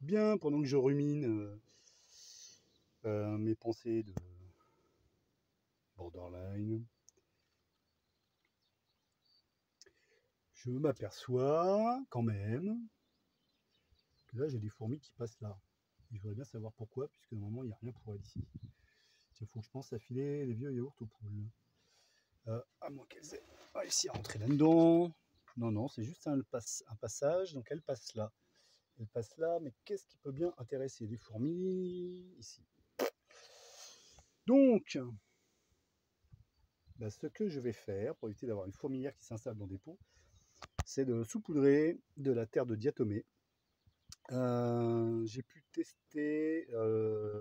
Bien, pendant que je rumine mes pensées de borderline, je m'aperçois quand même que là j'ai des fourmis qui passent là. Et je voudrais bien savoir pourquoi, puisque normalement il n'y a rien pour elles ici. Il faut que je pense à filer les vieux yaourts aux poules. À moins qu'elles aient réussi à rentrer là-dedans. Non, non, c'est juste un passage, donc elles passent là. Elles passent là, mais qu'est-ce qui peut bien intéresser les fourmis ici? Donc, ce que je vais faire pour éviter d'avoir une fourmilière qui s'installe dans des pots, c'est de saupoudrer de la terre de diatomée. J'ai pu tester,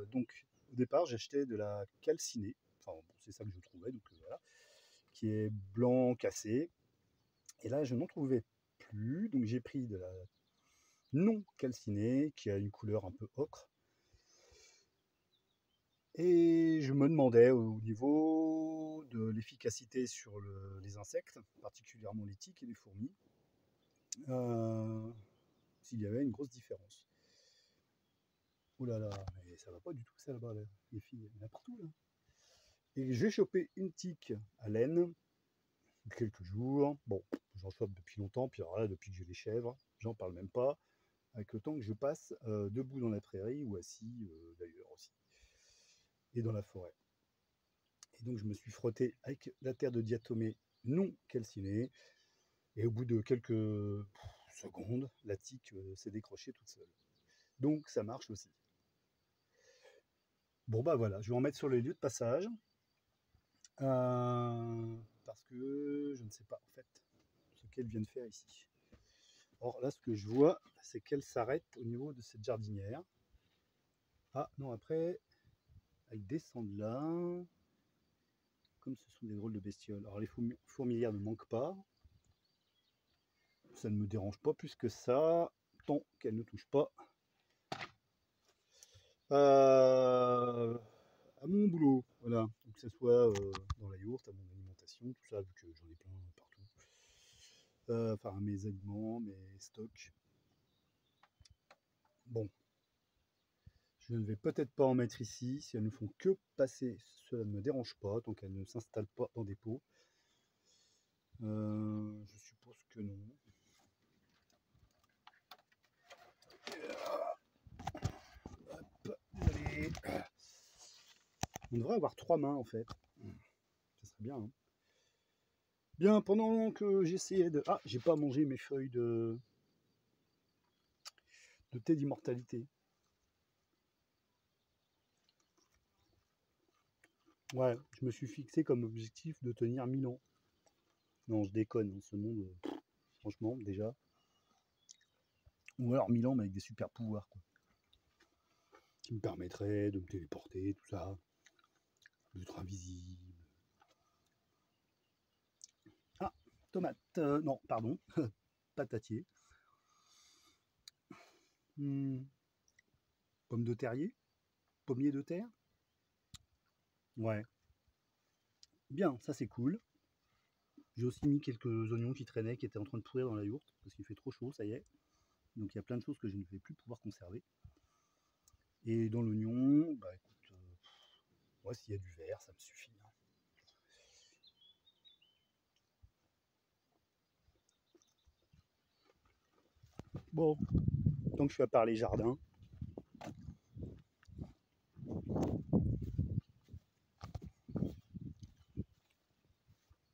donc au départ j'ai acheté de la calcinée, enfin bon, c'est ça que je trouvais, donc voilà, qui est blanc cassé. Et là je n'en trouvais plus, donc j'ai pris de la non calcinée qui a une couleur un peu ocre. Et je me demandais au niveau de l'efficacité sur les insectes, particulièrement les tiques et les fourmis, s'il y avait une grosse différence. Oh là là, mais ça va pas du tout ça là-bas, là. Les filles, il y en a partout là. Et j'ai chopé une tique à laine, quelques jours. Bon, j'en chope depuis longtemps, puis alors là, depuis que j'ai les chèvres, j'en parle même pas. Avec le temps que je passe debout dans la prairie ou assis d'ailleurs aussi, et dans la forêt. Et donc je me suis frotté avec la terre de diatomée non calcinée, et au bout de quelques secondes, la tique s'est décrochée toute seule. Donc ça marche aussi. Bon bah voilà, je vais en mettre sur les lieux de passage. Parce que je ne sais pas en fait ce qu'elle vient de faire ici. Or là, ce que je vois, c'est qu'elle s'arrête au niveau de cette jardinière. Ah non, après, elle descend de là. Comme ce sont des drôles de bestioles. Alors les fourmilières ne manquent pas. Ça ne me dérange pas plus que ça, tant qu'elle ne touche pas à mon boulot. Voilà, que ce soit dans la yourte, à mon alimentation, tout ça, vu que j'en ai plein partout. Enfin, mes aliments, mes stocks. Bon, je ne vais peut-être pas en mettre ici. Si elles ne font que passer, cela ne me dérange pas, tant qu'elles ne s'installent pas dans des pots. Je suppose que non. Hop, allez. On devrait avoir 3 mains en fait. Ça serait bien. Hein. Bien, pendant que j'essayais de... Ah, j'ai pas mangé mes feuilles de thé d'immortalité. Ouais, je me suis fixé comme objectif de tenir 1000 ans. Non, je déconne, ce monde, franchement, déjà. Ou alors 1000 ans, mais avec des super pouvoirs, quoi. Qui me permettraient de me téléporter, tout ça. D'être invisible. Ah, tomate. Non, pardon. Patatier. Pomme de terrier. Pommier de terre. Ouais. Bien, ça c'est cool. J'ai aussi mis quelques oignons qui traînaient, qui étaient en train de pourrir dans la yourte, parce qu'il fait trop chaud, ça y est. Donc il y a plein de choses que je ne vais plus pouvoir conserver. Et dans l'oignon, bah écoute, moi s'il y a du vert, ça me suffit. Hein. Bon, tant que je suis à parler jardin.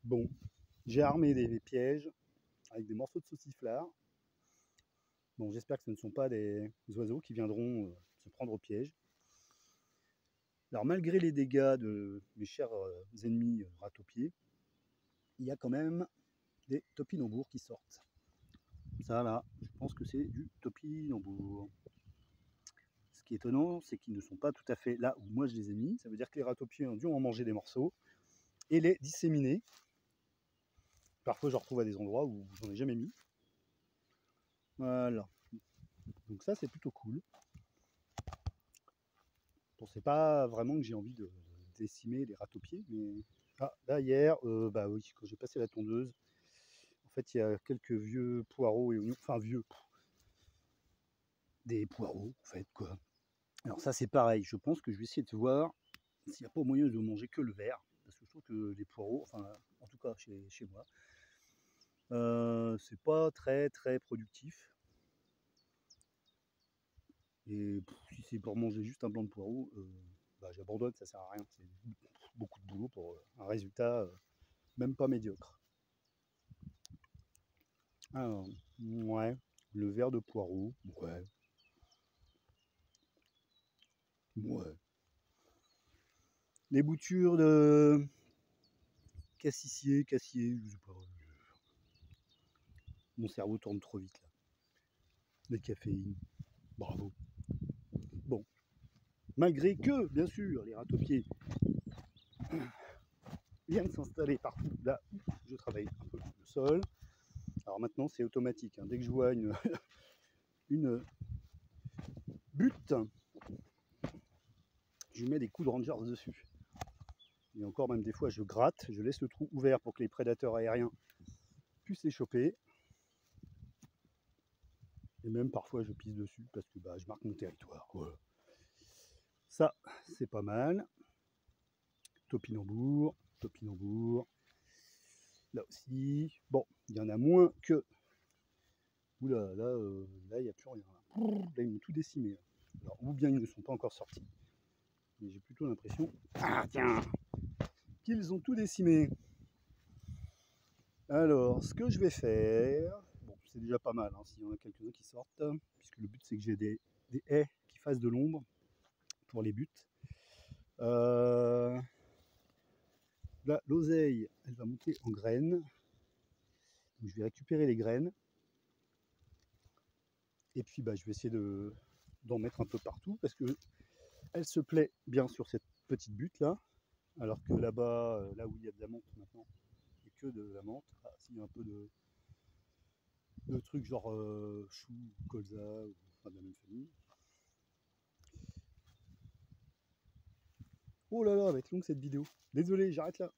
Bon, j'ai armé des pièges avec des morceaux de sauciflard. Bon, j'espère que ce ne sont pas des oiseaux qui viendront se prendre au piège. Alors malgré les dégâts de mes chers ennemis ratopiers, il y a quand même des topinambours qui sortent. Ça là, je pense que c'est du topinambour. Ce qui est étonnant, c'est qu'ils ne sont pas tout à fait là où moi je les ai mis. Ça veut dire que les ratopiers ont dû en manger des morceaux et les disséminer. Parfois, je retrouve à des endroits où j'en ai jamais mis. Voilà. Donc ça, c'est plutôt cool. Bon, c'est pas vraiment que j'ai envie de décimer les ratopiers, mais ah, là hier, bah oui, quand j'ai passé la tondeuse, en fait, il y a quelques vieux poireaux et oignons, enfin vieux. des poireaux, en fait, quoi. Alors ça, c'est pareil. Je pense que je vais essayer de voir s'il n'y a pas moyen de manger que le vert. Parce que je trouve que les poireaux, enfin, en tout cas chez moi, c'est pas très productif. Et si c'est pour manger juste un blanc de poireau, bah, j'abandonne, ça sert à rien. C'est beaucoup de boulot pour un résultat même pas médiocre. Alors, ouais, le vert de poireau, ouais. Ouais. Les boutures de cassier, je sais pas. Mon cerveau tourne trop vite là. La caféine, bravo. Bon, malgré que, bien sûr, les râteaux-pieds viennent s'installer partout là où je travaille un peu le sol. Alors maintenant, c'est automatique. Hein. Dès que je vois une butte, je mets des coups de rangers dessus. Et encore, même des fois, je gratte, je laisse le trou ouvert pour que les prédateurs aériens puissent les choper. Et même parfois, je pisse dessus parce que bah, je marque mon territoire. Ouais. Ça, c'est pas mal. Topinambour. Là aussi. Bon, il y en a moins que. Oula, là, il n'y a plus rien. Là, ils m'ont tout décimé. Alors, ou bien ils ne sont pas encore sortis. Mais j'ai plutôt l'impression. Ah, tiens, qu'ils ont tout décimé. Alors, ce que je vais faire, bon, c'est déjà pas mal, hein, s'il y en a quelques-uns qui sortent, puisque le but c'est que j'ai des haies qui fassent de l'ombre pour les buts. Là, l'oseille, elle va monter en graines. Donc, je vais récupérer les graines. Et puis, bah, je vais essayer d'en mettre un peu partout, parce que elle se plaît bien sur cette petite butte là, alors que là-bas, là où il y a de la menthe maintenant, il n'y a que de la menthe. Ah, s'il y a un peu de trucs genre chou, colza, ou enfin de la même famille. Oh là là, elle va être longue cette vidéo. Désolé, j'arrête là.